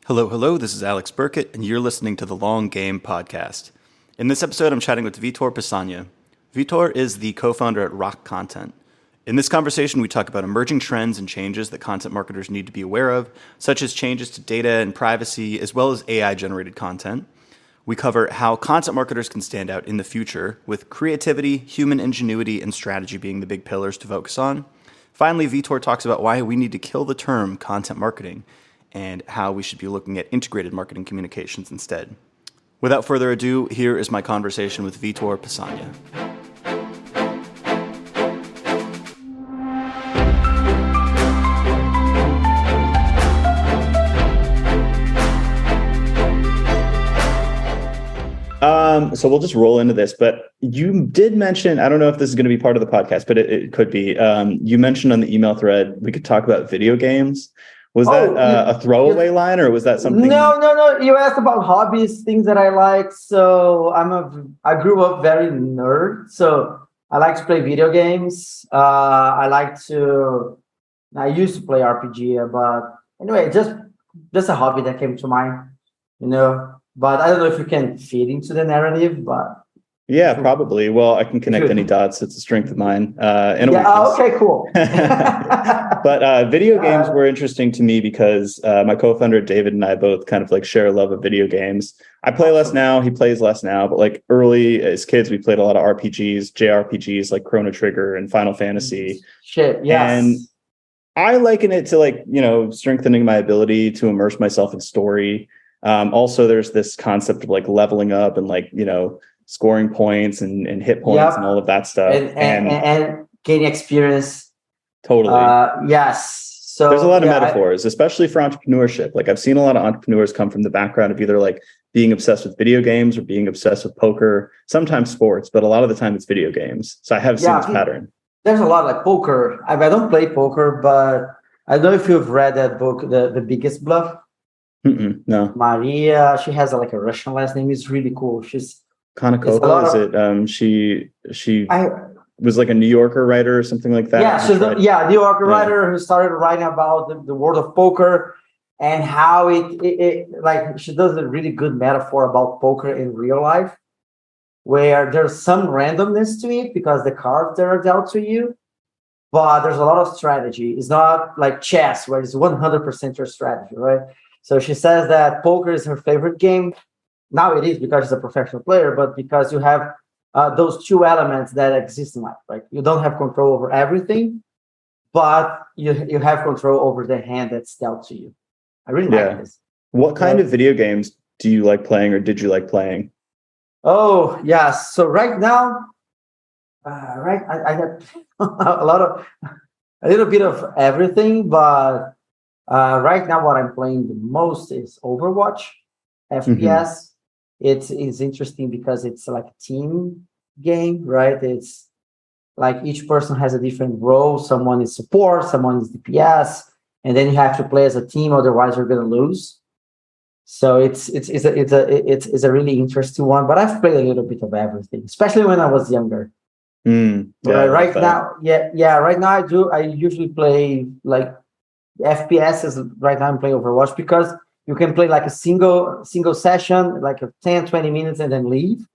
Hello, hello, this is Alex Burkett, and you're listening to the Long Game Podcast. In this episode, I'm chatting with Vitor Pecanha. Vitor is the co-founder at Rock Content. In this conversation, we talk about emerging trends and changes that content marketers need to be aware of, such as changes to data and privacy, as well as AI-generated content. We cover how content marketers can stand out in the future, with creativity, human ingenuity, and strategy being the big pillars to focus on. Finally, Vitor talks about why we need to kill the term content marketing and how we should be looking at integrated marketing communications instead. Without further ado, here is my conversation with Vitor Pecanha. So we'll just roll into this, but you did mention, I don't know if this is going to be part of the podcast, but it could be. You mentioned on the email thread, we could talk about video games. Was that a throwaway line, or was that something? No. You asked about hobbies, things that I like. So I grew up very nerd. So I like to play video games. I used to play RPG, but anyway, just a hobby that came to mind, But I don't know if you can fit into the narrative, but yeah, probably. Well, I can connect any dots. It's a strength of mine. Okay, cool. But video games were interesting to me because my co-founder David and I both kind of like share a love of video games. I play less now. He plays less now. But like early as kids, we played a lot of RPGs, JRPGs like Chrono Trigger and Final Fantasy. Shit, yes. And I liken it to strengthening my ability to immerse myself in story. Also, there's this concept of like leveling up and scoring points and hit points and all of that stuff. And gaining experience. Totally. Yes. So there's a lot of metaphors, especially for entrepreneurship. Like I've seen a lot of entrepreneurs come from the background of either like being obsessed with video games or being obsessed with poker, sometimes sports, but a lot of the time it's video games. So I have seen this pattern. There's a lot like poker. I don't play poker, but I don't know if you've read that book, The Biggest Bluff. No. Maria, she has a Russian last name. It's really cool. She's Konnikova, is it? She was like a New Yorker writer or something like that. Yeah, she's New Yorker writer who started writing about the world of poker and how it she does a really good metaphor about poker in real life, where there's some randomness to it because the cards that are dealt to you, but there's a lot of strategy. It's not like chess where it's 100% your strategy, right? So she says that poker is her favorite game. Now it is because she's a professional player, but because you have those two elements that exist in life, right? You don't have control over everything, but you have control over the hand that's dealt to you. I really like this. What kind of video games do you like playing, or did you like playing? Oh, yes. So right now, I got a little bit of everything, but right now what I'm playing the most is Overwatch, FPS. It's interesting because it's like a team game, right? It's like each person has a different role. Someone is support, someone is DPS, and then you have to play as a team, otherwise you're gonna lose. So it's a really interesting one. But I've played a little bit of everything, especially when I was younger. Right now, right now I usually play like FPS is right now I'm playing Overwatch because you can play like a single session, like a 10, 20 minutes and then leave.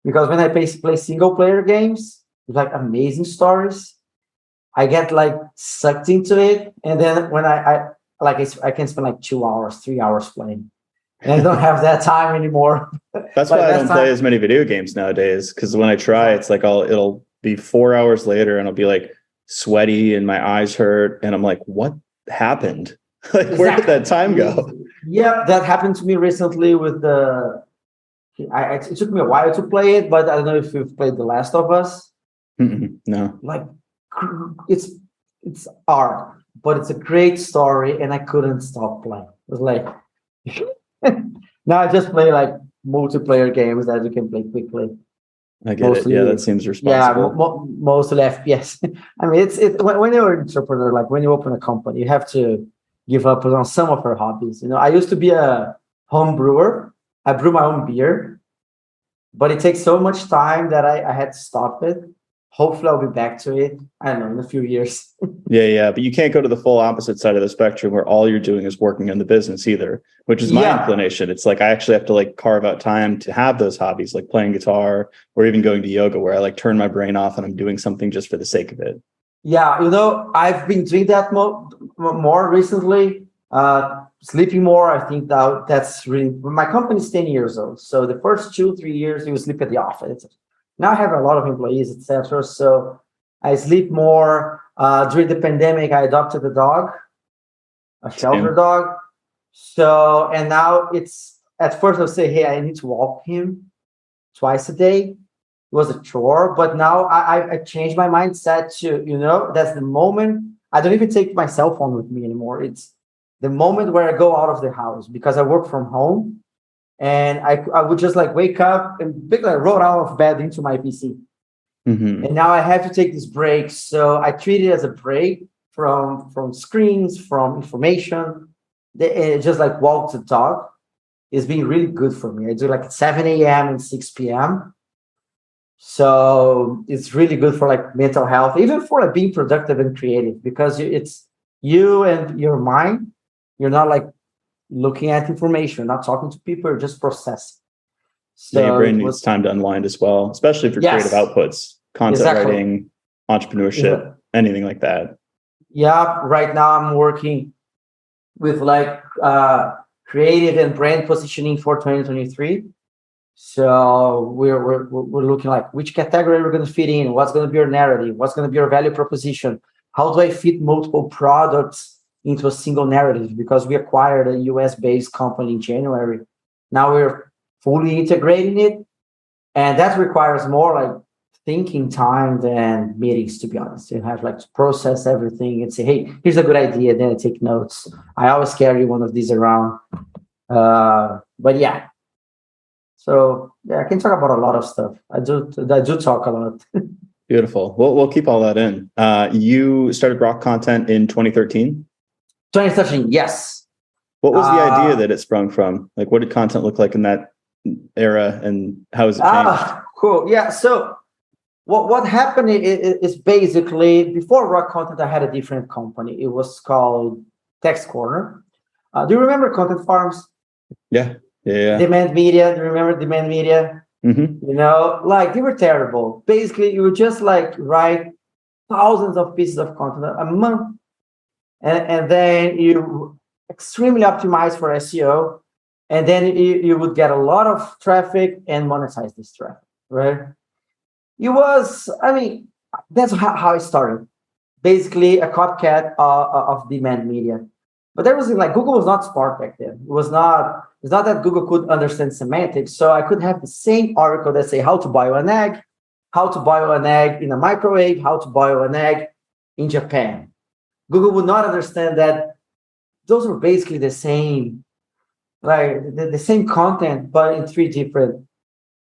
Because when I play single player games with like amazing stories, I get like sucked into it. And then when I can spend like 2 hours, 3 hours playing. And I don't have that time anymore. That's why I don't play as many video games nowadays. Because when I try, it's like it'll be 4 hours later and I'll be like sweaty and my eyes hurt. And I'm like, what happened? Where did that time go? Yeah, that happened to me recently with it took me a while to play it, but I don't know if you've played The Last of Us. No. Like it's art, but it's a great story, and I couldn't stop playing. It was like now I just play like multiplayer games that you can play quickly. I get it. Yeah, that seems responsible. Yeah, mostly FPS. I mean, it's when you're an entrepreneur, like when you open a company, you have to give up on some of your hobbies. I used to be a home brewer. I brew my own beer, but it takes so much time that I had to stop it. Hopefully I'll be back to it. I don't know, in a few years. Yeah. But you can't go to the full opposite side of the spectrum where all you're doing is working on the business either, which is my Yeah. inclination. It's like I actually have to like carve out time to have those hobbies, like playing guitar or even going to yoga, where I like turn my brain off and I'm doing something just for the sake of it. Yeah, I've been doing that more recently, sleeping more. I think that's really, my company's 10 years old. So the first 2, 3 years, you sleep at the office. Now I have a lot of employees, etc. So I sleep more. During the pandemic, I adopted a dog, a shelter Same. dog. So, and now it's, at first I'll say, hey, I need to walk him twice a day. It was a chore, but now I changed my mindset to, that's the moment. I don't even take my cell phone with me anymore. It's the moment where I go out of the house because I work from home, and I would just like wake up and basically roll out of bed into my PC. Mm-hmm. And now I have to take this break. So I treat it as a break from screens, from information. Just like walk the dog is being really good for me. I do like 7 a.m. and 6 p.m. So it's really good for like mental health, even for like being productive and creative, because it's you and your mind. You're not like looking at information, not talking to people, you're just processing. Yeah, your So brain it needs was, time to unwind as well, especially for creative yes, outputs, content exactly. writing, entrepreneurship, anything like that. Yeah, right now I'm working with like creative and brand positioning for 2023. So we're looking like which category we're going to fit in, what's going to be our narrative, what's going to be our value proposition, how do I fit multiple products into a single narrative? Because we acquired a US-based company in January. Now we're fully integrating it, and that requires more like thinking time than meetings, to be honest. You have like to process everything and say, hey, here's a good idea, then I take notes. I always carry one of these around. But yeah, so yeah, I can talk about a lot of stuff. I do talk a lot. Beautiful. We'll keep all that in. You started rock content in 2013. 2013, yes. What was the idea that it sprung from? Like, what did content look like in that era, and how has it changed? Cool. Yeah. So what happened is basically before rock content, I had a different company. It was called Text Corner. Do you remember content farms? Yeah. Demand media. Do you remember demand media? Mm-hmm. Like they were terrible. Basically, you would just like write thousands of pieces of content a month, and then you extremely optimize for SEO, and then you would get a lot of traffic and monetize this traffic, right? It was, I mean, that's how it started. Basically, a copycat of demand media. But there was like Google was not smart back then. It's not that Google could understand semantics. So I could have the same article that say how to boil an egg, how to boil an egg in a microwave, how to boil an egg in Japan. Google would not understand that those were basically the same, like the same content, but in 3 different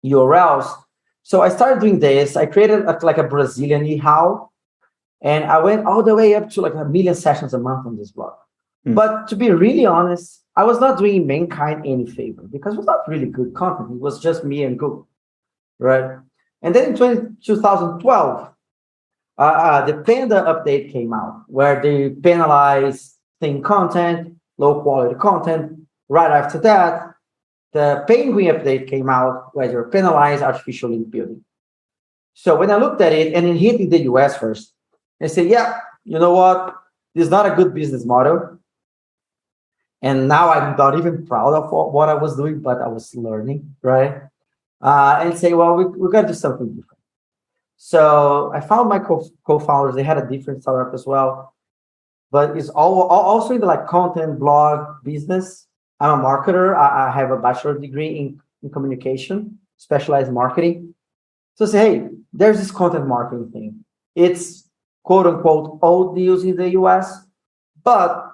URLs. So I started doing this. I created like a Brazilian how, and I went all the way up to like 1 million sessions a month on this blog. But to be really honest, I was not doing mankind any favor because it was not really good content. It was just me and Google, right? And then in 2012, the Panda update came out where they penalized thin content, low quality content. Right after that, the Penguin update came out where they penalized artificial link building. So when I looked at it and it hit in the US first, I said, yeah, you know what? This is not a good business model. And now I'm not even proud of what I was doing, but I was learning, right? And say, well, we got to do something different. So I found my co-founders. They had a different startup as well, but it's also in the like content blog business. I'm a marketer. I have a bachelor degree in communication, specialized marketing. So say, hey, there's this content marketing thing. It's quote unquote old news in the US, but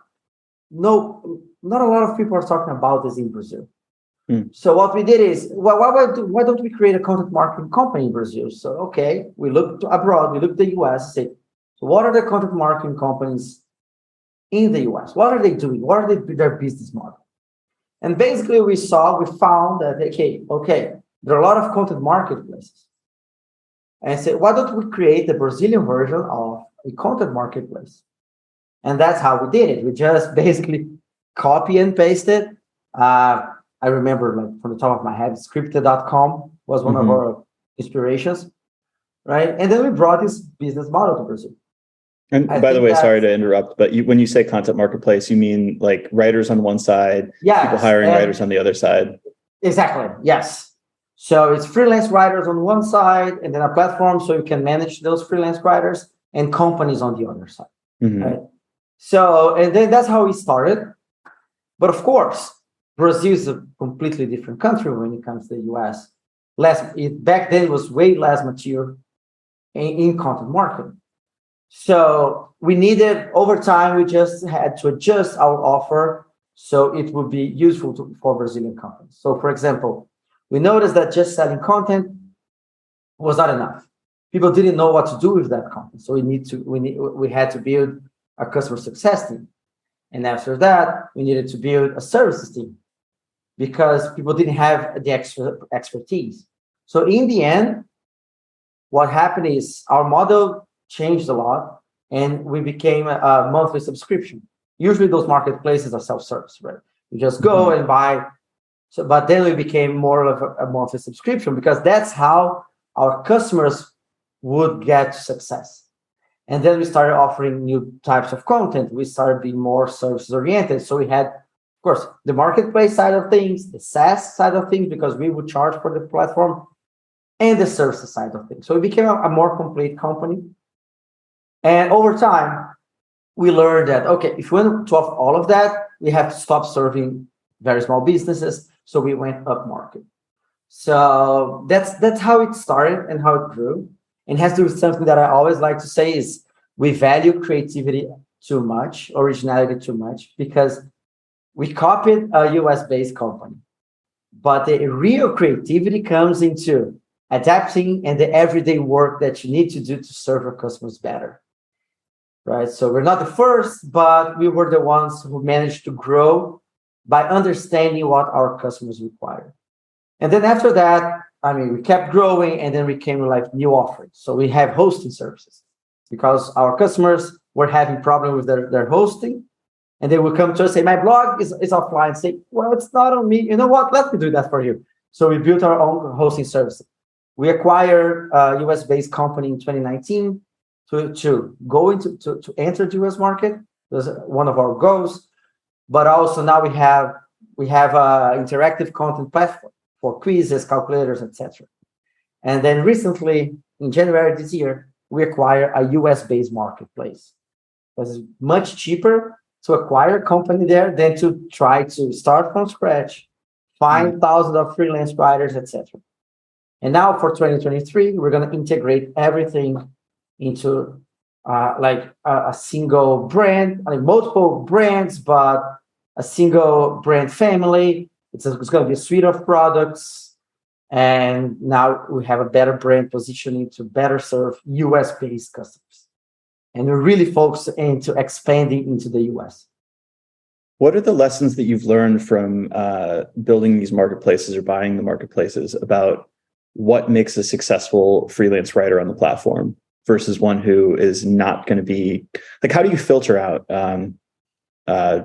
no, not a lot of people are talking about this in Brazil. So what we did is, well, why don't we create a content marketing company in Brazil? So, okay, we looked abroad, we looked at the US, said, so what are the content marketing companies in the US? What are they doing? What are their business model? And basically we found that, okay, there are a lot of content marketplaces, and said, why don't we create the Brazilian version of a content marketplace? And that's how we did it. We just basically copy and paste it. I remember, like, from the top of my head, scripted.com was one of our inspirations, right? And then we brought this business model to Brazil. And by the way, sorry to interrupt, but when you say content marketplace, you mean like writers on one side, people hiring writers on the other side? Exactly, yes. So it's freelance writers on one side, and then a platform so you can manage those freelance writers, and companies on the other side, right? So, and then that's how we started. But of course, Brazil is a completely different country when it comes to the US. Back then, it was way less mature in content marketing. So we needed, over time, we just had to adjust our offer so it would be useful for Brazilian companies. So, for example, we noticed that just selling content was not enough. People didn't know what to do with that content. So we had to build a customer success team. And after that, we needed to build a services team because people didn't have the expertise. So in the end, what happened is our model changed a lot, and we became a monthly subscription. Usually those marketplaces are self-service, right? You just go and buy. So, but then we became more of a monthly subscription because that's how our customers would get success. And then we started offering new types of content. We started being more services oriented. So we had, of course, the marketplace side of things, the SaaS side of things, because we would charge for the platform, and the services side of things. So we became a more complete company. And over time, we learned that, okay, if we want to offer all of that, we have to stop serving very small businesses. So we went up market. So that's how it started and how it grew. And it has to do with something that I always like to say is we value creativity too much, originality too much, because we copied a US-based company. But the real creativity comes into adapting and the everyday work that you need to do to serve your customers better, right? So we're not the first, but we were the ones who managed to grow by understanding what our customers require. And then after that, I mean, we kept growing, and then we came with like new offerings. So we have hosting services because our customers were having problems with their hosting, and they would come to us and say, my blog is offline. Say, well, it's not on me. You know what? Let me do that for you. So we built our own hosting services. We acquired a US-based company in 2019 to go into to enter the US market. That's one of our goals. But also now we have an interactive content platform for quizzes, calculators, etc. And then recently, in January this year, we acquired a US-based marketplace. It's much cheaper to acquire a company there than to try to start from scratch, find thousands of freelance writers, etc. And now for 2023, we're going to integrate everything into like a single brand, I mean, multiple brands, but a single brand family. It's going to be a suite of products. And now we have a better brand positioning to better serve US-based customers. And we're really focused into expanding into the US. What are the lessons that you've learned from building these marketplaces or buying the marketplaces about what makes a successful freelance writer on the platform versus one who is not going to be, like, how do you filter out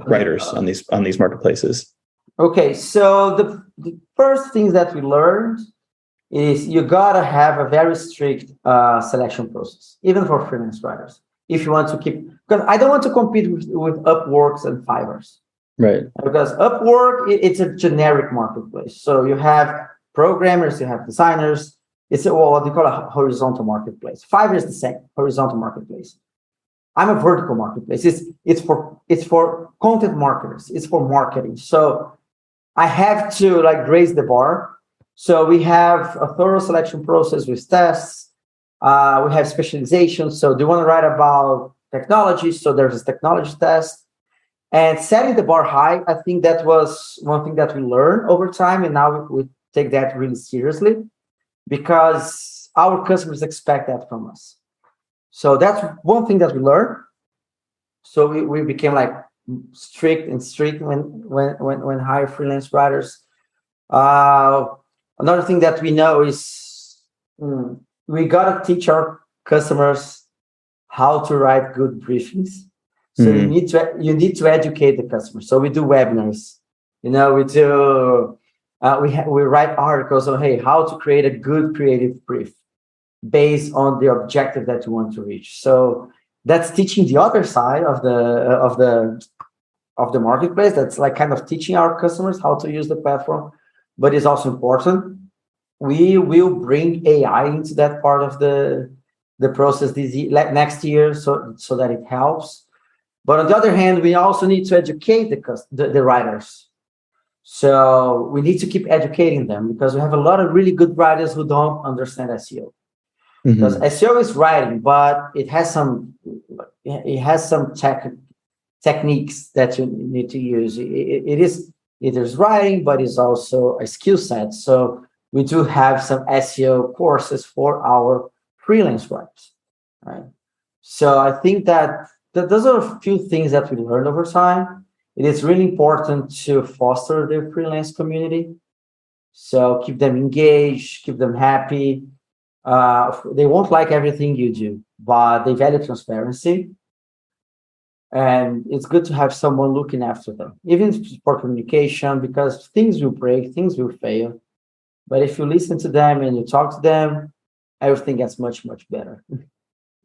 writers on these marketplaces? Okay, so the first thing that we learned is you gotta have a very strict selection process, even for freelance writers. If you want to keep, because I don't want to compete with Upworks and Fivers, right? Because Upwork, it's a generic marketplace. So you have programmers, you have designers. It's what they call a horizontal marketplace. Fiverr is the same, horizontal marketplace. I'm a vertical marketplace. It's for content marketers. It's for marketing. So I have to like raise the bar. So we have a thorough selection process with tests. We have specialization. So do you want to write about technology? So there's a technology test. And setting the bar high, I think that was one thing that we learned over time. And now we take that really seriously because our customers expect that from us. So that's one thing that we learned. So we became like strict when hire freelance writers. Another thing that we know is we gotta teach our customers how to write good briefings. So you need to educate the customer. So we do webinars, we do we write articles on, hey, how to create a good creative brief based on the objective that you want to reach. So that's teaching the other side of the marketplace. That's like kind of teaching our customers how to use the platform, but it's also important. We will bring AI into that part of the process next year, so that it helps. But on the other hand, we also need to educate the writers. So we need to keep educating them, because we have a lot of really good writers who don't understand SEO. Because SEO is writing, but it has some techniques that you need to use. It is writing, but it's also a skill set. So we do have some SEO courses for our freelance writers, right? So I think that those are a few things that we learned over time. It is really important to foster the freelance community. So keep them engaged, keep them happy. They won't like everything you do, but they value transparency. And it's good to have someone looking after them, even for communication, because things will break, things will fail. But if you listen to them and you talk to them, everything gets much, much better.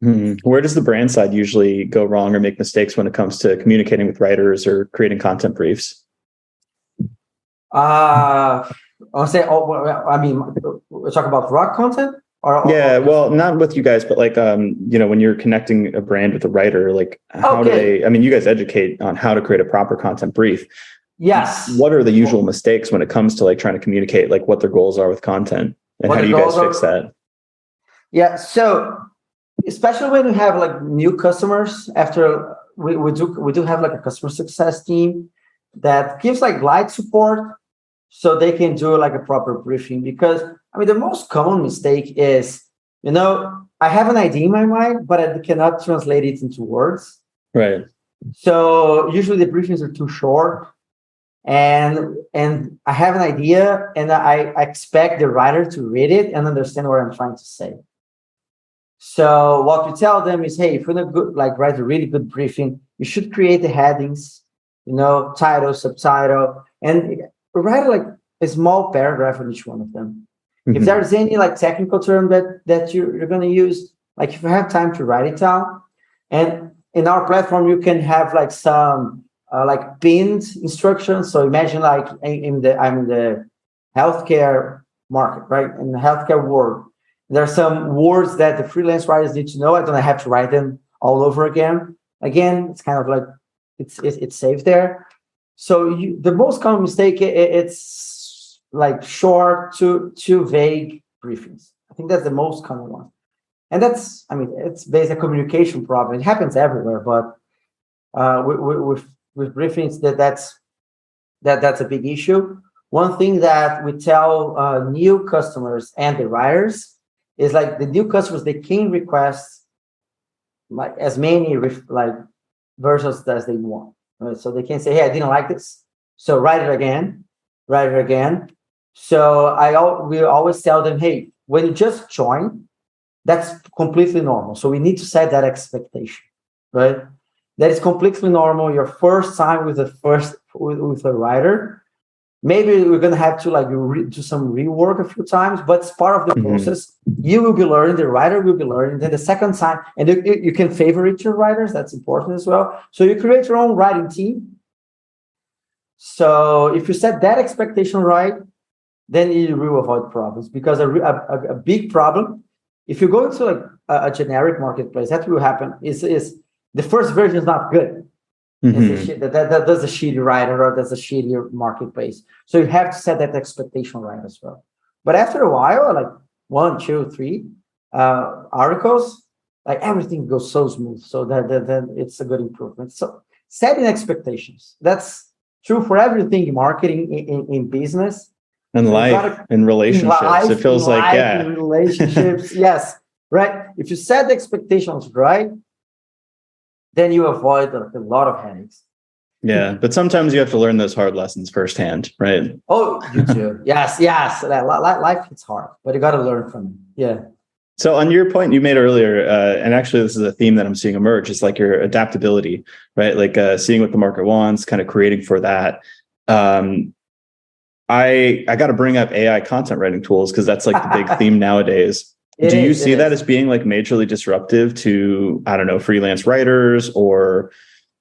Where does the brand side usually go wrong or make mistakes when it comes to communicating with writers or creating content briefs? I'll say, we're talking about rock content? Well, not with you guys, but like, when you're connecting a brand with a writer, like how do they, you guys educate on how to create a proper content brief. Yes. What are the usual mistakes when it comes to like trying to communicate like what their goals are with content, and how do you guys fix that? Yeah. So especially when we have like new customers, after we do have like a customer success team that gives like light support, so they can do like a proper briefing. Because the most common mistake is, I have an idea in my mind, but I cannot translate it into words. Right. So usually the briefings are too short, and I have an idea, and I expect the writer to read it and understand what I'm trying to say. So what we tell them is, hey, if you want to write a really good briefing, you should create the headings, title, subtitle, and write like a small paragraph on each one of them. If there's any like technical term that you're going to use, like if you have time to write it down. And in our platform, you can have like some like pinned instructions. So imagine like I'm in the healthcare market, right? In the healthcare world, there are some words that the freelance writers need to know. I don't have to write them all over again. Again, it's kind of like it's safe there. So the most common mistake, it's like short to vague briefings. I think that's the most common one. And that's, it's basically a communication problem. It happens everywhere, but with briefings, that's a big issue. One thing that we tell new customers and the writers is like the new customers, they can request like as many versions as they want. Right? So they can say, hey, I didn't like this, so write it again. So we always tell them, hey, when you just join, that's completely normal. So we need to set that expectation, right? That is completely normal. Your first time with a writer, maybe we're gonna have to do some rework a few times, but it's part of the process. You will be learning, the writer will be learning. Then the second time, and you can favorite your writers. That's important as well. So you create your own writing team. So if you set that expectation right, then you will avoid problems. Because a big problem, if you go into like a generic marketplace, that will happen. Is the first version is not good. That does a shitty writer or does a shitty marketplace. So you have to set that expectation right as well. But after a while, like 1, 2, 3 articles, like everything goes so smooth. So that it's a good improvement. So setting expectations. That's true for everything in marketing, in business. And life, in relationships. It feels like, in relationships, yes. Right. If you set the expectations right, then you avoid a lot of headaches. Yeah, but sometimes you have to learn those hard lessons firsthand, right? Oh, you do. Yes. Life is hard, but you got to learn from it. Yeah. So on your point you made earlier, and actually this is a theme that I'm seeing emerge, is like your adaptability, right? Like seeing what the market wants, kind of creating for that. I got to bring up AI content writing tools because that's like the big theme nowadays. Do you see that as being like majorly disruptive to, I don't know, freelance writers or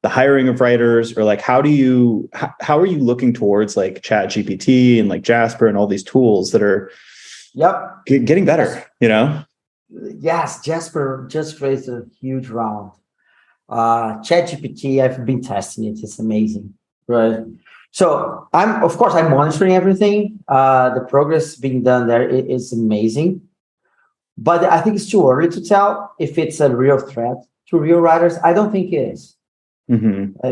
the hiring of writers, or like how are you looking towards like Chat GPT and like Jasper and all these tools that are getting better, you know? Yes, Jasper just raised a huge round. Chat GPT, I've been testing it. It's amazing, right? So I'm monitoring everything. The progress being done there is amazing. But I think it's too early to tell if it's a real threat to real writers. I don't think it is.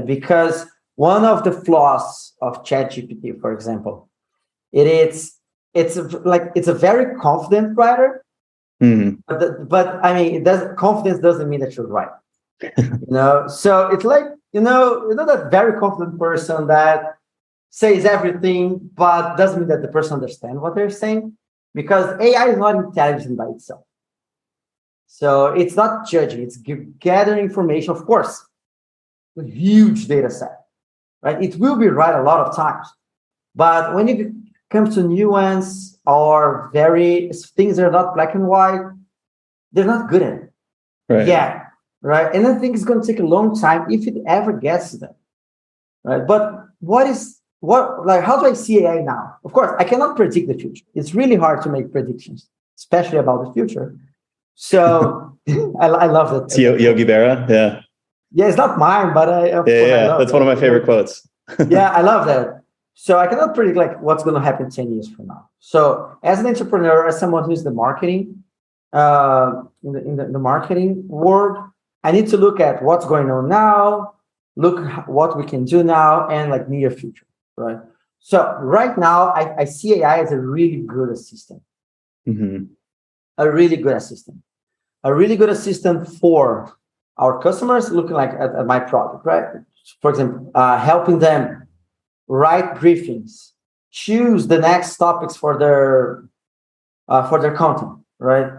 Because one of the flaws of ChatGPT, for example, it's a very confident writer, but I mean, confidence doesn't mean that you're right. So it's like that very confident person that says everything, but doesn't mean that the person understands what they're saying, because AI is not intelligent by itself. So it's not judging; it's gathering information, of course. A huge data set, right? It will be right a lot of times. But when it comes to nuance or things that are not black and white, they're not good at it. Right. Yeah, right? And I think it's going to take a long time if it ever gets to them, right? But how do I see AI now? Of course, I cannot predict the future. It's really hard to make predictions, especially about the future. So I love that. It's Yogi Berra, yeah. Yeah, it's not mine, but I love that's one of my favorite quotes. Yeah, I love that. So I cannot predict like what's going to happen 10 years from now. So as an entrepreneur, as someone who's the marketing, in the marketing world, I need to look at what's going on now, look what we can do now, and like near future, right? So right now, I see AI as a really good assistant. A really good assistant. A really good assistant for our customers looking like at my product, right? For example, helping them write briefings, choose the next topics for their content, right?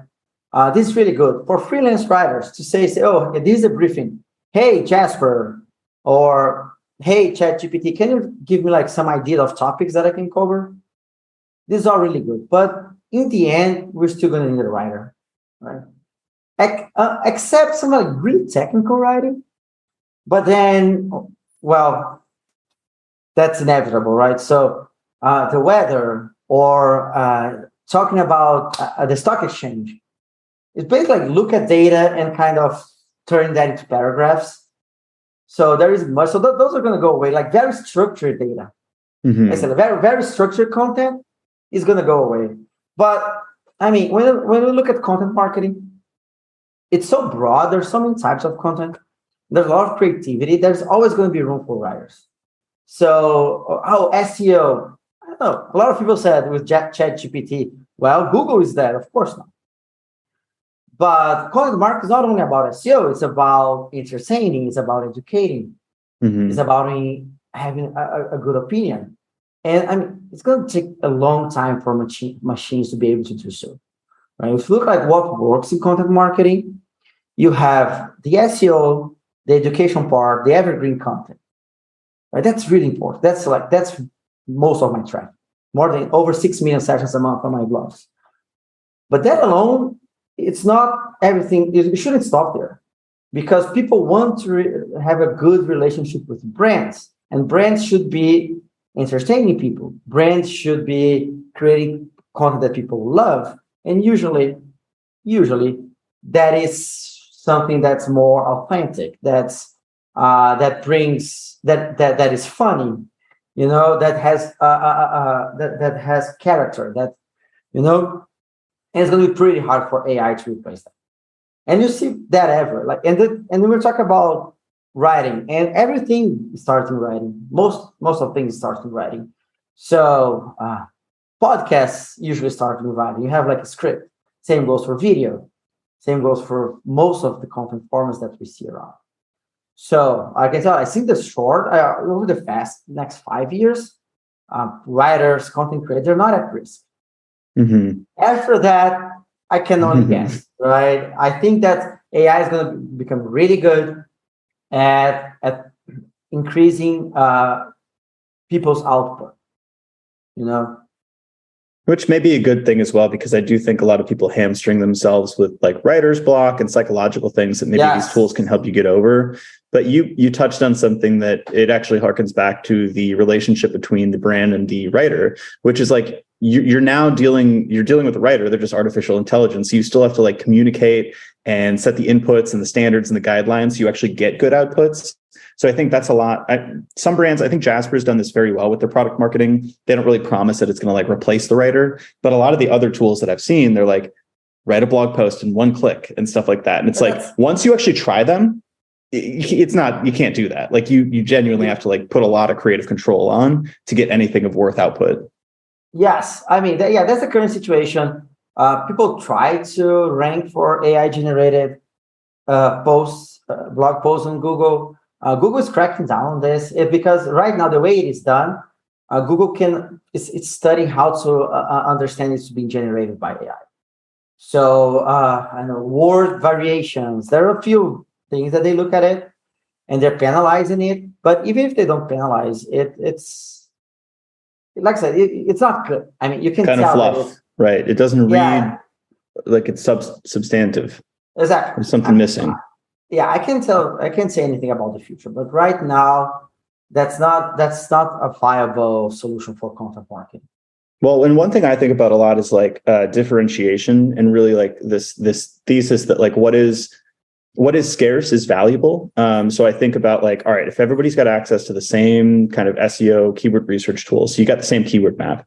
This is really good for freelance writers to say, oh, this is a briefing. Hey, Jasper, or hey, ChatGPT, can you give me like some idea of topics that I can cover? These are really good, but in the end, we're still going to need a writer, right? Except some like really technical writing, but then, well, that's inevitable, right? So the weather or talking about the stock exchange, it's basically like look at data and kind of turn that into paragraphs. So there is much. So those are going to go away. Like very structured data, I said, very very structured content is going to go away. But I mean, when we look at content marketing, it's so broad. There's so many types of content. There's a lot of creativity. There's always going to be room for writers. So, SEO. I don't know. A lot of people said with ChatGPT, well, Google is there. Of course not. But content marketing is not only about SEO. It's about entertaining. It's about educating. It's about having a good opinion. And I mean, it's going to take a long time for machines to be able to do so. Right? If you look at what works in content marketing, you have the SEO, the education part, the evergreen content. Right? That's really important. That's most of my traffic. More than over 6 million sessions a month on my blogs. But that alone, it's not everything. You shouldn't stop there, because people want to have a good relationship with brands, and brands should be entertaining people. Brands should be creating content that people love. And usually that is something that's more authentic. That is funny, that has character. And it's going to be pretty hard for AI to replace that. And you see that ever and then we talk about writing, and everything starts in writing. Most of things start in writing. So. Podcasts usually start with writing. You have like a script. Same goes for video. Same goes for most of the content formats that we see around. So I can tell, I think over the next 5 years, writers, content creators, they're not at risk. After that, I can only guess, right? I think that AI is going to become really good at increasing people's output, you know? Which may be a good thing as well, because I do think a lot of people hamstring themselves with like writer's block and psychological things that maybe these tools can help you get over. But you touched on something that it actually harkens back to the relationship between the brand and the writer, which is like you're dealing with the writer. They're just artificial intelligence. So you still have to like communicate and set the inputs and the standards and the guidelines so you actually get good outputs. So I think that's a lot. Some brands, I think Jasper's done this very well with their product marketing. They don't really promise that it's going to like replace the writer, but a lot of the other tools that I've seen, they're like, write a blog post in one click and stuff like that. And it's like, once you actually try them, it's not, you can't do that. Like you genuinely have to like put a lot of creative control on to get anything of worth output. Yes. I mean, that's the current situation. People try to rank for AI generated posts, blog posts on Google. Google is cracking down on this because right now the way it is done, Google it's studying how to understand it's being generated by AI. So I know word variations. There are a few things that they look at it and they're penalizing it. But even if they don't penalize it, it's like I said, it's not good. I mean, you can kind tell of fluff, right? It doesn't read like it's substantive. Exactly. There's something missing. I can't say anything about the future, but right now that's not a viable solution for content marketing. Well, and one thing I think about a lot is like differentiation, and really like this thesis that like what is scarce is valuable. So I think about like, all right, if everybody's got access to the same kind of SEO keyword research tools, so you got the same keyword map,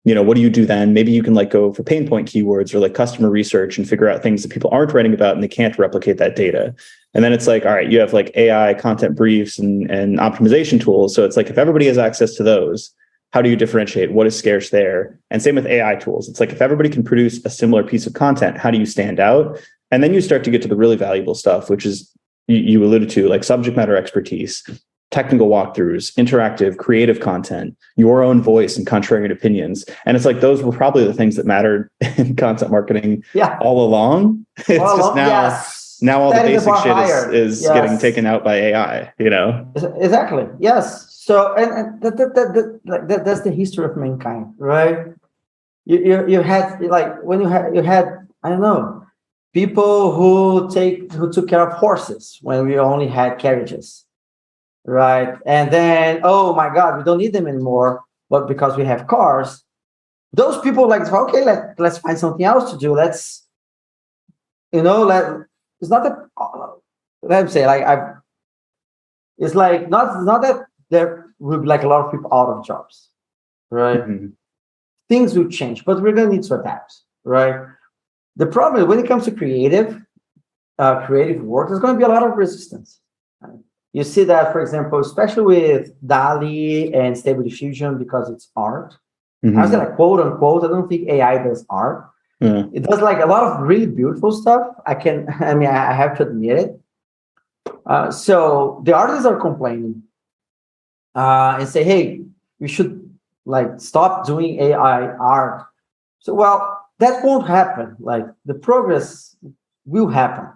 you know, what do you do then? Maybe you can like go for pain point keywords or like customer research and figure out things that people aren't writing about and they can't replicate that data. And then it's like, all right, you have like AI content briefs and optimization tools. So it's like, if everybody has access to those, how do you differentiate what is scarce there? And same with AI tools. It's like, if everybody can produce a similar piece of content, how do you stand out? And then you start to get to the really valuable stuff, which is you alluded to, like subject matter expertise, technical walkthroughs, interactive, creative content, your own voice and contrarian opinions. And it's like, those were probably the things that mattered in content marketing all along. It's now all the basic shit is getting taken out by AI, you know? Exactly. Yes. So, and that's the history of mankind, right? You had like, when you had, I don't know, people who took care of horses when we only had carriages. Right. And then, oh my God, we don't need them anymore. But because we have cars, those people like, okay, let's find something else to do. It's not that, let me say, like, it's like, not that there will be like a lot of people out of jobs, right? Mm-hmm. Things will change, but we're going to need to adapt, right? The problem is when it comes to creative work, there's going to be a lot of resistance. Right? You see that, for example, especially with DALL-E and Stable Diffusion, because it's art. Mm-hmm. I was like, quote unquote, I don't think AI does art. Yeah. It does like a lot of really beautiful stuff. I have to admit it. So the artists are complaining and say, hey, we should like stop doing AI art. So, well, that won't happen. Like the progress will happen.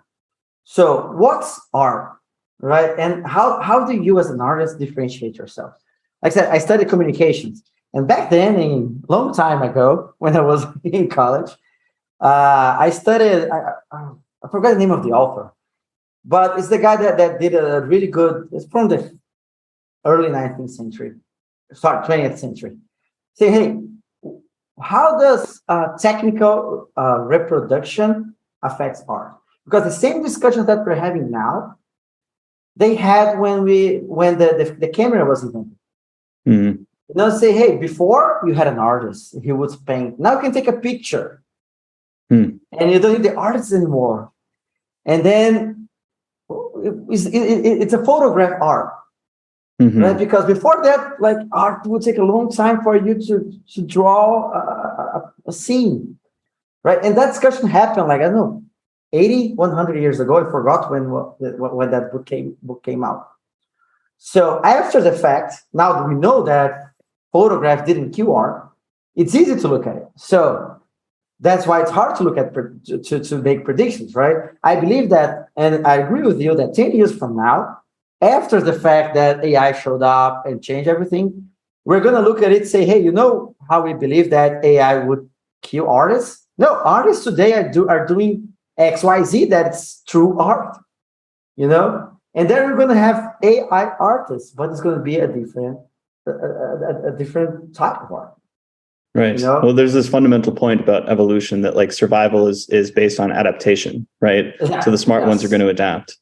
So what's art? Right. And how do you as an artist differentiate yourself? Like I said, I studied communications. And back then, a long time ago, when I was in college, I studied, I forgot the name of the author, but it's the guy that did a really good, it's from the early 20th century. Say, hey, how does technical reproduction affects art? Because the same discussions that we're having now, they had when the camera was invented. Mm-hmm. You know, say, hey, before you had an artist, he would paint. Now you can take a picture, and you don't need the artist anymore. And then it's a photograph art, right? Because before that, like art would take a long time for you to draw a scene, right? And that discussion happened, like I don't know, 80, 100 years ago. I forgot when that book came out. So after the fact, now that we know that photograph didn't kill art, it's easy to look at it. So That's why it's hard to look at to make predictions, right? I believe that, and I agree with you that 10 years from now, after the fact that AI showed up and changed everything, we're going to look at it and say, hey, you know how we believe that AI would kill artists? No, artists today are doing XYZ that's true art, you know? And then we're going to have AI artists, but it's going to be a different type of art. Right. You know? Well, there's this fundamental point about evolution that like survival is based on adaptation, right? Yeah. So the smart ones are going to adapt.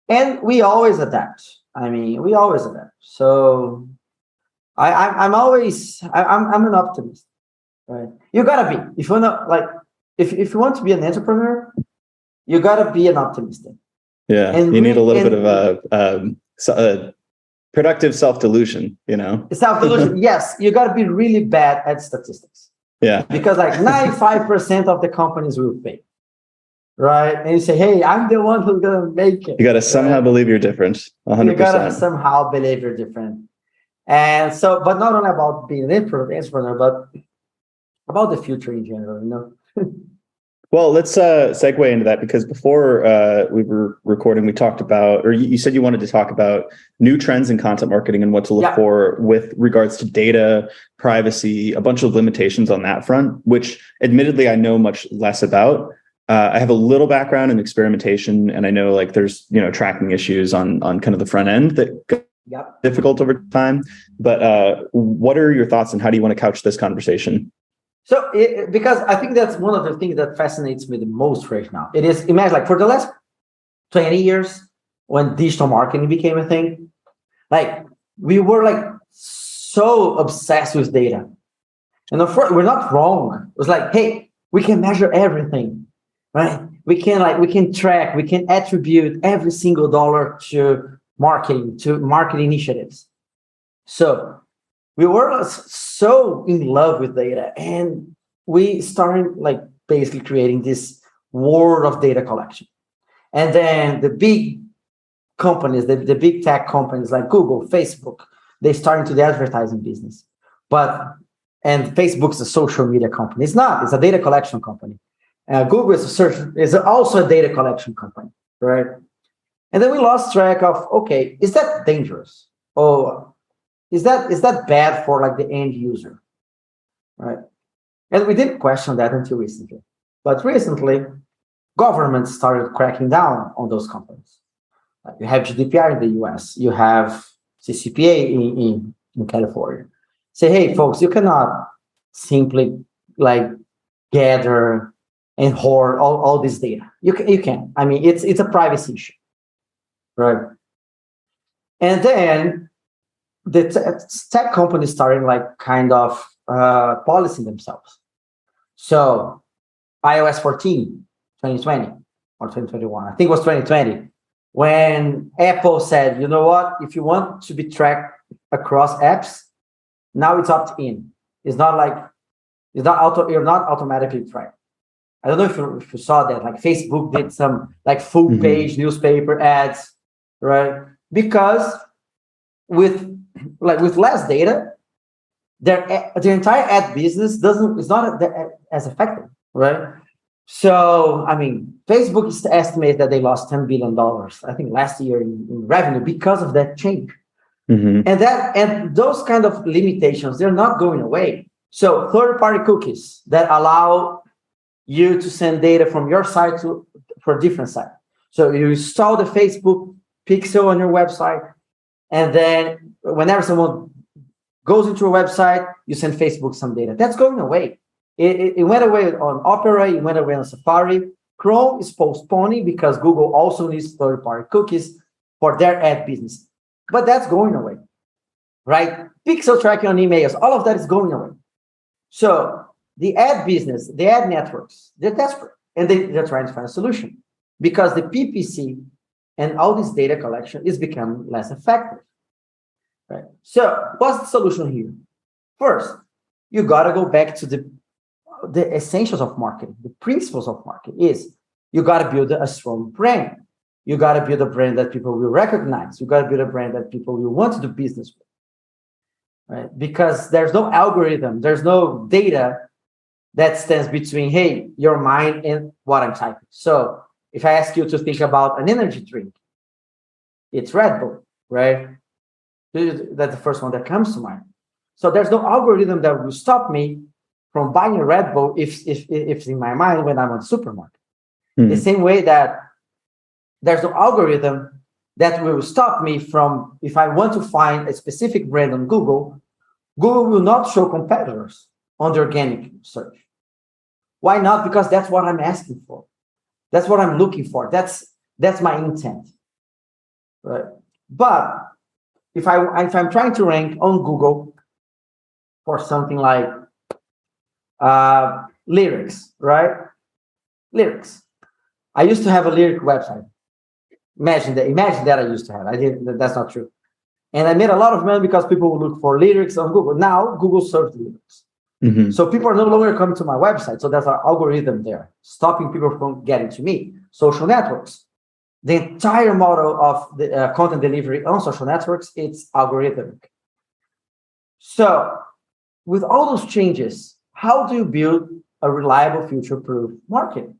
And we always adapt. I mean, we always adapt. So I'm an optimist, right? You gotta be. If you wanna if you want to be an entrepreneur, you gotta be an optimist. Yeah, and you need a little bit of a productive self-delusion, you know? Self-delusion, yes. You got to be really bad at statistics. Yeah. Because like 95% of the companies will fail, right? And you say, hey, I'm the one who's going to make it. You got to somehow believe you're different, 100%. You got to somehow believe you're different. And so, but not only about being an entrepreneur, but about the future in general, you know? Well, let's segue into that, because before we were recording, we talked about, or you said you wanted to talk about new trends in content marketing and what to look for with regards to data, privacy, a bunch of limitations on that front, which admittedly I know much less about. I have a little background in experimentation, and I know like there's, you know, tracking issues on kind of the front end that get difficult over time. But what are your thoughts and how do you want to couch this conversation? So, because I think that's one of the things that fascinates me the most right now. It is, imagine like for the last 20 years, when digital marketing became a thing, like we were like so obsessed with data. And of course, we're not wrong. It was like, hey, we can measure everything, right? We can track, we can attribute every single dollar to marketing initiatives. So we were so in love with data, and we started like basically creating this world of data collection. And then the big companies, the big tech companies like Google, Facebook, they started into the advertising business. And Facebook's a social media company. It's not, it's a data collection company. Google is also a data collection company, right? And then we lost track of, okay, is that dangerous? Or is that bad for like the end user, right? And we didn't question that until recently. But recently, governments started cracking down on those companies. You have GDPR in the US, you have CCPA in California. Say, hey, folks, you cannot simply like gather and hoard all this data. You can. I mean, it's a privacy issue, right? And then the tech companies started like kind of policing themselves. So iOS 14, 2020 or 2021, I think it was 2020, when Apple said, you know what, if you want to be tracked across apps, now it's opt-in. You're not automatically tracked. I don't know if you saw that, like Facebook did some like full page newspaper ads, right? Because with less data, their entire ad business is not as effective, right? So, I mean, Facebook is estimated that they lost $10 billion, I think, last year in revenue because of that change. And those kind of limitations, they're not going away. So third-party cookies that allow you to send data from your site for a different site. So you install the Facebook pixel on your website, and then whenever someone goes into a website, you send Facebook some data. That's going away. It went away on Opera, it went away on Safari. Chrome is postponing because Google also needs third-party cookies for their ad business. But that's going away, right? Pixel tracking on emails, all of that is going away. So the ad business, the ad networks, they're desperate, and they're trying to find a solution because the PPC and all this data collection is becoming less effective, right? So what's the solution here? First, you got to go back to the essentials of marketing. The principles of marketing is you got to build a strong brand. You got to build a brand that people will recognize. You got to build a brand that people will want to do business with, right? Because there's no algorithm, there's no data that stands between, hey, your mind and what I'm typing. So if I ask you to think about an energy drink, it's Red Bull, right? That's the first one that comes to mind. So there's no algorithm that will stop me from buying a Red Bull if it's in my mind when I'm on the supermarket. The same way that there's no algorithm that will stop me from, if I want to find a specific brand on Google, Google will not show competitors on the organic search. Why not? Because that's what I'm asking for. That's what I'm looking for. That's my intent, right? But if I'm trying to rank on Google for something like lyrics, right? Lyrics. I used to have a lyric website. Imagine that I used to have. I didn't. That's not true. And I made a lot of money because people would look for lyrics on Google. Now Google serves lyrics. Mm-hmm. So people are no longer coming to my website. So there's an algorithm there, stopping people from getting to me. Social networks. The entire model of the content delivery on social networks, it's algorithmic. So with all those changes, how do you build a reliable future-proof marketing?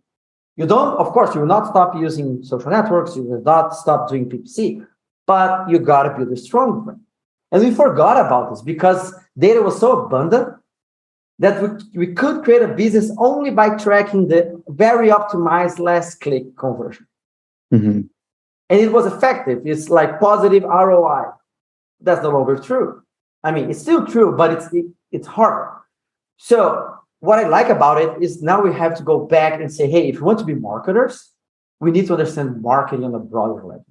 You don't, of course, you will not stop using social networks. You will not stop doing PPC, but you got to build a strong brand. And we forgot about this because data was so abundant that we could create a business only by tracking the very optimized last click conversion. Mm-hmm. And it was effective. It's like positive ROI. That's no longer true. I mean, it's still true, but it's harder. So what I like about it is now we have to go back and say, hey, if we want to be marketers, we need to understand marketing on a broader level.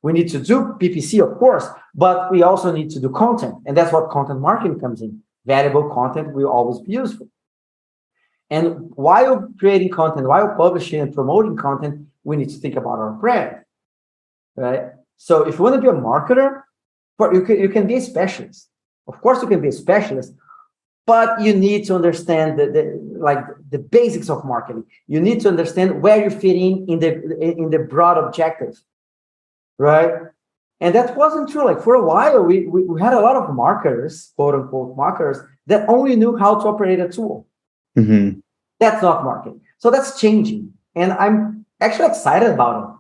We need to do PPC, of course, but we also need to do content. And that's what content marketing comes in. Valuable content will always be useful. And while creating content, while publishing and promoting content, we need to think about our brand, right? So if you want to be a marketer, you can be a specialist. Of course, you can be a specialist, but you need to understand the basics of marketing. You need to understand where you fit in the broad objective, right? And that wasn't true. Like for a while, we had a lot of marketers, quote unquote marketers, that only knew how to operate a tool. Mm-hmm. That's not marketing. So that's changing. And I'm actually excited about it.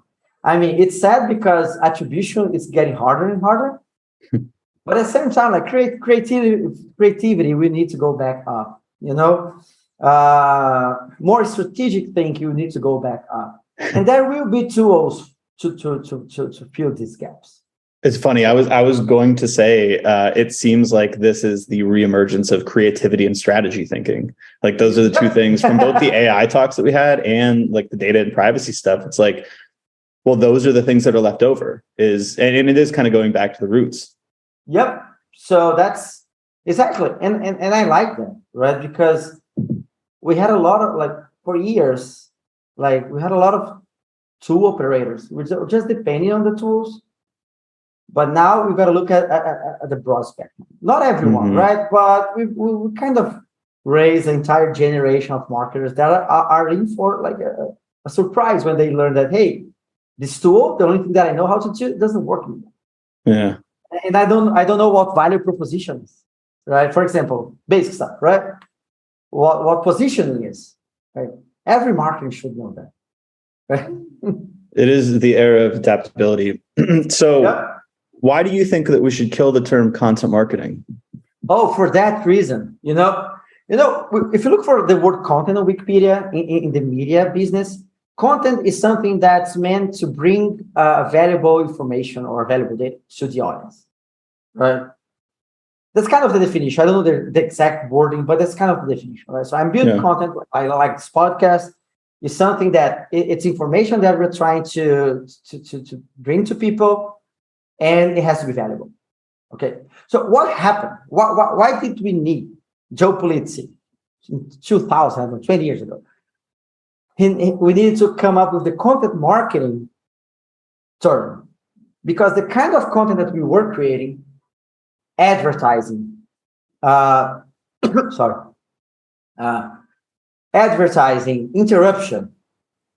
I mean, it's sad because attribution is getting harder and harder. But at the same time, like creativity, we need to go back up, more strategic thinking, we need to go back up. And there will be tools to fill these gaps. It's funny. I was going to say, it seems like this is the reemergence of creativity and strategy thinking. Like those are the two things from both the AI talks that we had and like the data and privacy stuff. It's like, well, those are the things that are left over and it is kind of going back to the roots. Yep. So that's exactly. And I like that, right? Because we had a lot of for years, we had a lot of tool operators. We're just depending on the tools. But now we've got to look at the broad spectrum. Not everyone, mm-hmm. right? But we kind of raise an entire generation of marketers that are in for a surprise when they learn that, hey, this tool, the only thing that I know how to do, doesn't work anymore. Yeah. And I don't know what value proposition is, right? For example, basic stuff, right? What positioning is, right? Every marketer should know that, right? It is the era of adaptability. So, yeah. Why do you think that we should kill the term content marketing? Oh, for that reason, if you look for the word content on Wikipedia in the media business, content is something that's meant to bring valuable information or valuable data to the audience, right? That's kind of the definition. I don't know the exact wording, but that's kind of the definition, right? So I'm building content. I like this podcast. It's something that it's information that we're trying to bring to people, and it has to be valuable. Okay. So what happened? Why did we need Joe Pulizzi in 2000, 20 years ago? We needed to come up with the content marketing term, because the kind of content that we were creating, advertising, advertising interruption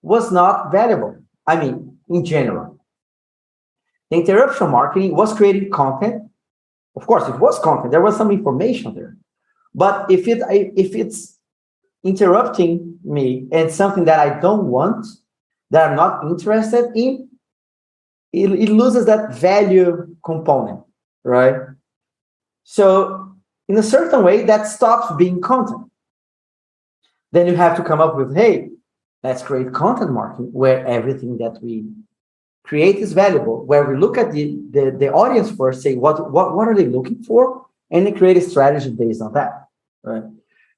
was not valuable. I mean, in general, the interruption marketing was creating content. Of course, it was content. There was some information there, but if it's interrupting me and something that I don't want, that I'm not interested in, it loses that value component, right? So in a certain way, that stops being content. Then you have to come up with, hey, let's create content marketing where everything that we create is valuable, where we look at the audience first, say what are they looking for, and then create a strategy based on that, right?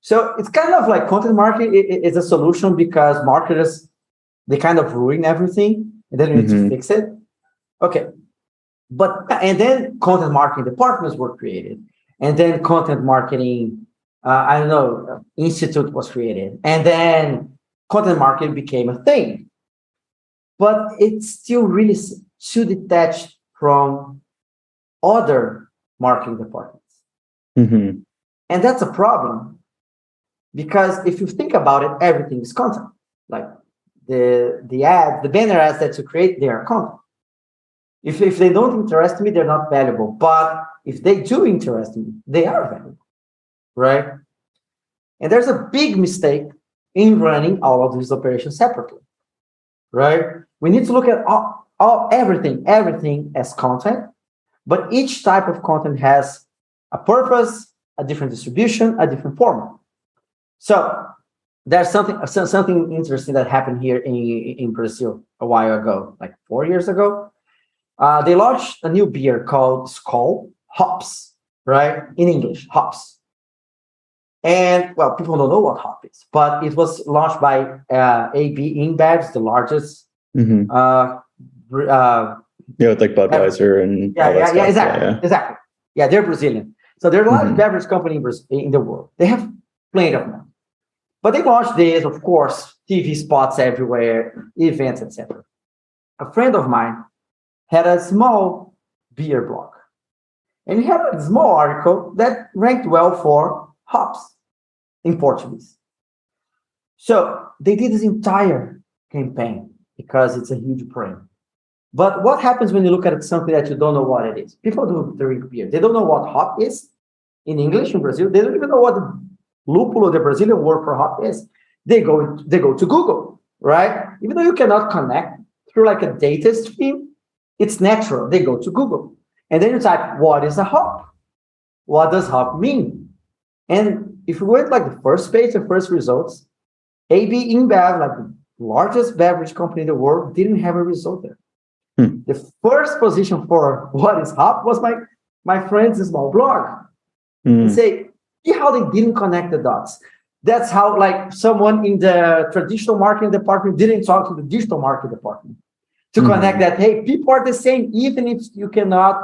So it's kind of like content marketing is a solution because marketers, they kind of ruin everything, and then you need to fix it. Okay. And then content marketing departments were created, and then content marketing, institute was created, and then content marketing became a thing. But it's still really too detached from other marketing departments. And that's a problem, because if you think about it, everything is content. Like the ads, the banner ads that you create, they are content. If they don't interest me, they're not valuable. But if they do interest me, they are valuable, right? And there's a big mistake in running all of these operations separately, right? We need to look at everything as content, but each type of content has a purpose, a different distribution, a different format. So there's something interesting that happened here in Brazil a while ago, like 4 years ago. They launched a new beer called Skol, hops, right? In English, hops. And, well, people don't know what hop is, but it was launched by AB InBev's, the largest. With like Budweiser and all that stuff. Exactly. Yeah, they're Brazilian. So they're the largest beverage company in the world. They have plenty of money. But they launched this, of course, TV spots everywhere, events, etc. A friend of mine had a small beer blog. And he had a small article that ranked well for hops in Portuguese. So they did this entire campaign because it's a huge brand. But what happens when you look at something that you don't know what it is? People do drink beer. They don't know what hop is in English in Brazil. They don't even know what the lúpulo, the Brazilian word for hop, is. They go to Google, right? Even though you cannot connect through like a data stream, it's natural. They go to Google. And then you type, what is a hop? What does hop mean? And if you went like the first page, the first results, AB InBev, like the largest beverage company in the world, didn't have a result there. The first position for what is hop was my friend's small blog. And say, see how they didn't connect the dots. That's how like someone in the traditional marketing department didn't talk to the digital marketing department to connect that, hey, people are the same, even if you cannot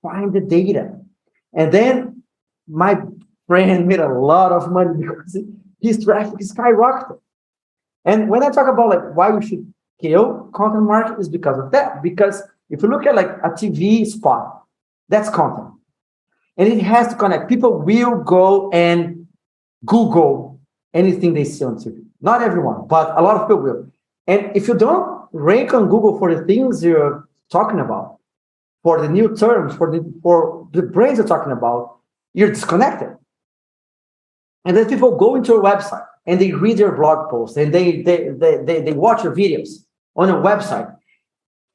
find the data. And then my friend made a lot of money because his traffic skyrocketed. And when I talk about like why we should kill content marketing is because of that. Because if you look at like a TV spot, that's content. And it has to connect. People will go and Google anything they see on TV. Not everyone, but a lot of people will. And if you don't rank on Google for the things you're talking about, for the new terms, for the brands you're talking about, you're disconnected. And then people go into your website and they read your blog posts and they watch your videos on your website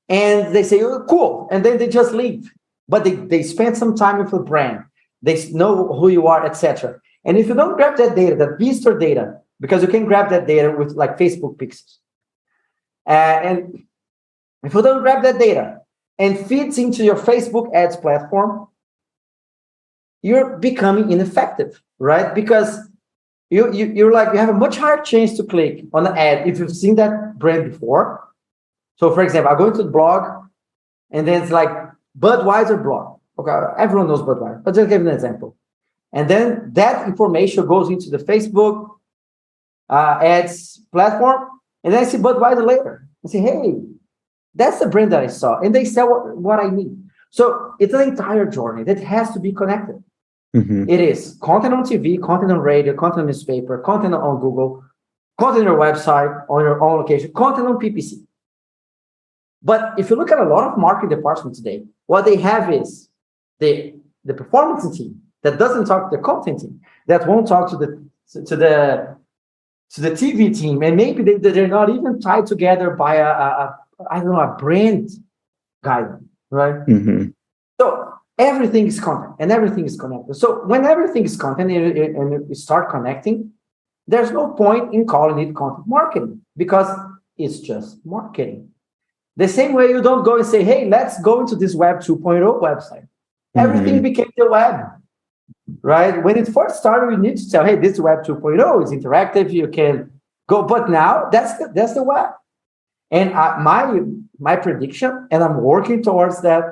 and they say, oh, cool. And then they just leave. But they spend some time with the brand. They know who you are, etc. And if you don't grab that data, that visitor data, because you can grab that data with like Facebook pixels. And if you don't grab that data and feeds into your Facebook ads platform, you're becoming ineffective, right? Because you have a much higher chance to click on an ad if you've seen that brand before. So for example, I go into the blog and then it's like Budweiser blog. Okay, everyone knows Budweiser, but just give an example. And then that information goes into the Facebook ads platform, and then I see Budweiser later. I say, hey, that's the brand that I saw, and they sell what I need. So it's an entire journey that has to be connected. It is content on TV, content on radio, content on newspaper, content on Google, content on your website, on your own location, content on PPC. But if you look at a lot of marketing departments today, what they have is the performance team that doesn't talk to the content team, that won't talk to the to the TV team, and maybe they're not even tied together by a brand guideline, right? Mm-hmm. So everything is content and everything is connected. So when everything is content and you start connecting, there's no point in calling it content marketing because it's just marketing. The same way you don't go and say, hey, let's go into this Web 2.0 website. Everything became the web, right? When it first started, you need to tell, hey, this Web 2.0 is interactive. You can go, but now that's the web. And my prediction, and I'm working towards that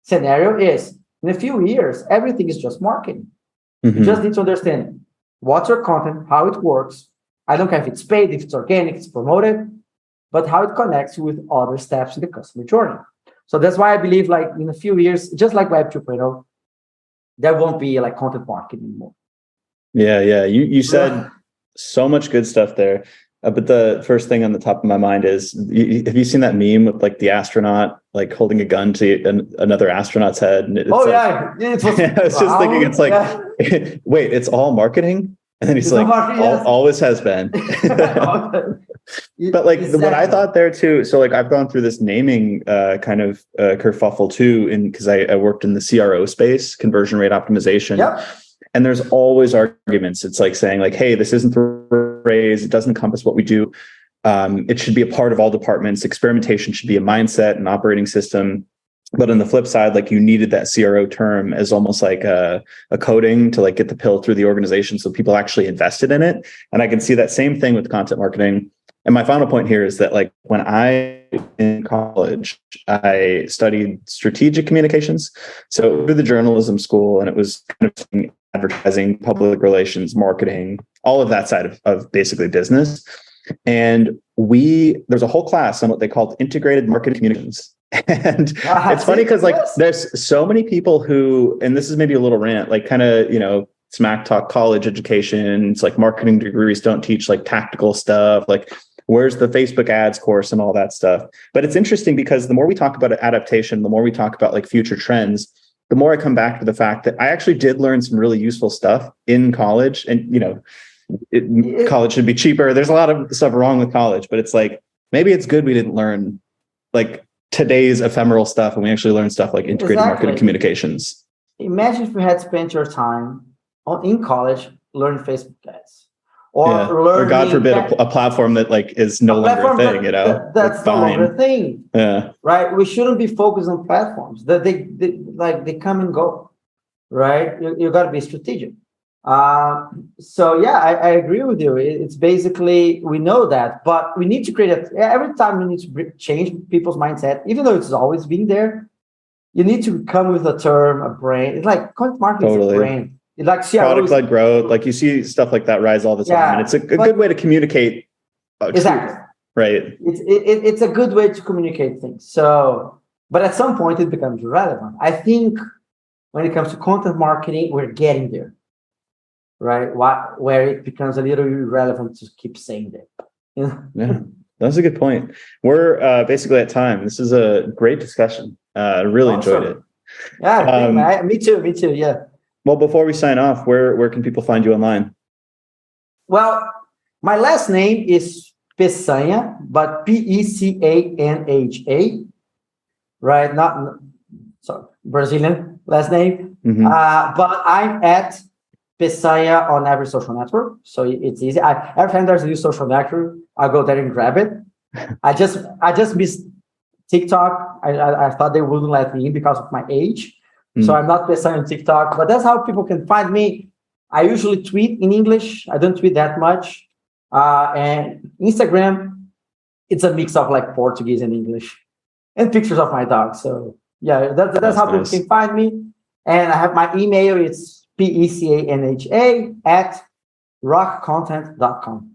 scenario, is in a few years, everything is just marketing. You just need to understand what's your content, how it works. I don't care if it's paid, if it's organic, it's promoted, but how it connects with other steps in the customer journey. So that's why I believe like in a few years, just like Web 2.0, there won't be like content marketing anymore. Yeah. You said so much good stuff there. But the first thing on the top of my mind is, have you seen that meme with like the astronaut like holding a gun to another astronaut's head? And it's yeah. I was just thinking, it's like, wait, it's all marketing? And then he's like, always has been. But like what I thought there too, so like I've gone through this naming kind of kerfuffle too, because I worked in the CRO space, conversion rate optimization. Yep. And there's always arguments. It's like saying like, hey, this isn't the phrase. It doesn't encompass what we do. It should be a part of all departments. Experimentation should be a mindset and operating system. But on the flip side, like you needed that CRO term as almost like a coding to like get the pill through the organization so people actually invested in it. And I can see that same thing with content marketing. And my final point here is that like when in college, I studied strategic communications. So through the journalism school, and it was kind of advertising, public relations, marketing, all of that side of basically business. And there's a whole class on what they called integrated marketing communications. And it's funny because like there's so many people who, and this is maybe a little rant, like kind of, smack talk college education. It's like marketing degrees don't teach like tactical stuff. Like where's the Facebook ads course and all that stuff. But it's interesting because the more we talk about adaptation, the more we talk about like future trends, the more I come back to the fact that I actually did learn some really useful stuff in college. And, college should be cheaper. There's a lot of stuff wrong with college, but it's like, maybe it's good we didn't learn like today's ephemeral stuff and we actually learned stuff like integrated marketing communications. Imagine if you had spent your time in college learning Facebook ads. Or God forbid a platform that like is no longer a thing, that's no longer a thing. Yeah. Right. We shouldn't be focused on platforms that they come and go. Right. You got to be strategic. So yeah, I agree with you. It's basically, we know that, but we need to create every time we need to change people's mindset, even though it's always been there. You need to come with a term, a brand. It's like content marketing is a brand. It's like product-led growth. Like you see stuff like that rise all the time, and it's a good way to communicate. Exactly. Truth, right. It's a good way to communicate things. So, but at some point it becomes relevant. I think when it comes to content marketing, we're getting there. Right, where it becomes a little irrelevant to keep saying that. Yeah, that's a good point. We're basically at time. This is a great discussion. I really enjoyed it. Yeah, me too. Yeah. Well, before we sign off, where can people find you online? Well, my last name is Peçanha, but Pecanha, right? Not Brazilian last name, but I'm at Peçanha on every social network, so it's easy. Every time there's a new social network, I go there and grab it. I just missed TikTok. I thought they wouldn't let me in because of my age, so I'm not Peçanha on TikTok. But that's how people can find me. I usually tweet in English. I don't tweet that much, and Instagram, it's a mix of like Portuguese and English, and pictures of my dog. So yeah, that's how people can find me. And I have my email. It's pecanha@rockcontent.com.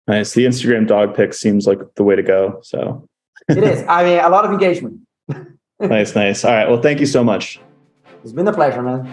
Nice. The Instagram dog pic seems like the way to go. So it is. I mean, a lot of engagement. Nice. All right. Well, thank you so much. It's been a pleasure, man.